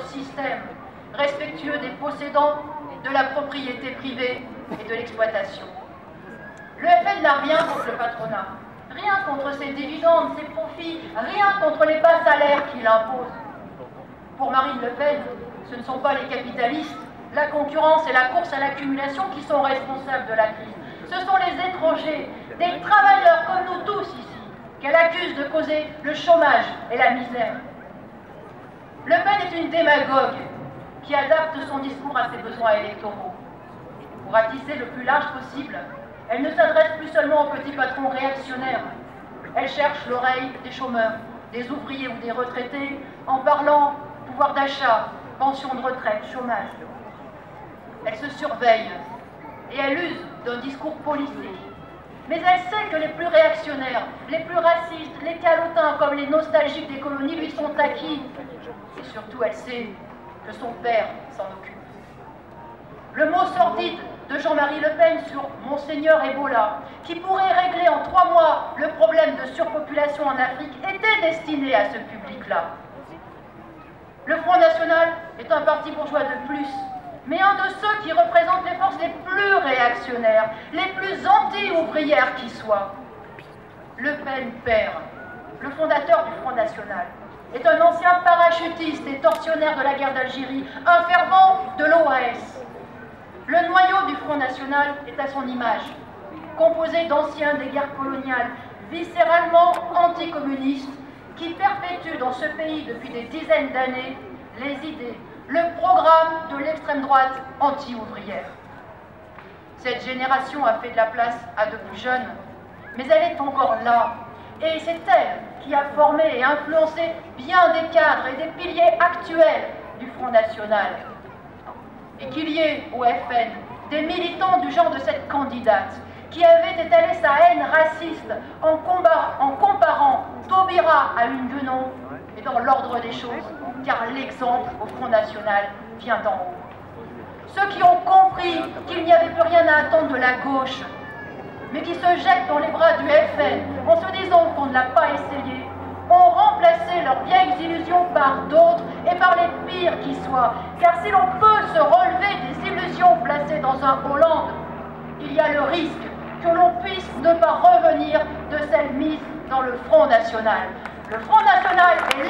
notre système, respectueux des possédants, de la propriété privée et de l'exploitation. Le FN n'a rien contre le patronat, rien contre ses dividendes, ses profits, rien contre les bas salaires qu'il impose. Pour Marine Le Pen, ce ne sont pas les capitalistes, la concurrence et la course à l'accumulation qui sont responsables de la crise. Ce sont les étrangers, des travailleurs comme nous tous ici, qu'elle accuse de causer le chômage et la misère. Le Pen est une démagogue qui adapte son discours à ses besoins électoraux. Pour ratisser le plus large possible, elle ne s'adresse plus seulement aux petits patrons réactionnaires. Elle cherche l'oreille des chômeurs, des ouvriers ou des retraités en parlant pouvoir d'achat, pension de retraite, chômage. Elle se surveille et elle use d'un discours policier. Mais elle sait que les plus réactionnaires, les plus racistes, les calotins comme les nostalgiques des colonies lui sont acquis. Et surtout, elle sait que son père s'en occupe. Le mot sordide de Jean-Marie Le Pen sur Monseigneur Ebola, qui pourrait régler en 3 mois le problème de surpopulation en Afrique, était destiné à ce public-là. Le Front National est un parti bourgeois de plus, mais un de ceux qui représentent les forces les plus réactionnaires, les plus anti-ouvrières qui soient. Le Pen père, le fondateur du Front National, est un ancien parachutiste et tortionnaire de la guerre d'Algérie, un fervent de l'OAS. Le noyau du Front National est à son image, composé d'anciens des guerres coloniales, viscéralement anticommunistes, qui perpétuent dans ce pays depuis des dizaines d'années les idées, le programme de l'extrême droite anti-ouvrière. Cette génération a fait de la place à de plus jeunes, mais elle est encore là, et c'est elle qui a formé et influencé bien des cadres et des piliers actuels du Front National. Et qu'il y ait au FN des militants du genre de cette candidate qui avait étalé sa haine raciste en comparant Taubira à une guenon est dans l'ordre des choses, car l'exemple au Front National vient d'en haut. Ceux qui ont compris qu'il n'y avait plus rien à attendre de la gauche, mais qui se jettent dans les bras du FN en se disant qu'on ne l'a pas essayé, ont remplacé leurs vieilles illusions par d'autres et par les pires qui soient. Car si l'on peut se relever des illusions placées dans un Hollande, il y a le risque que l'on puisse ne pas revenir de celles mises dans le Front National. Le Front National est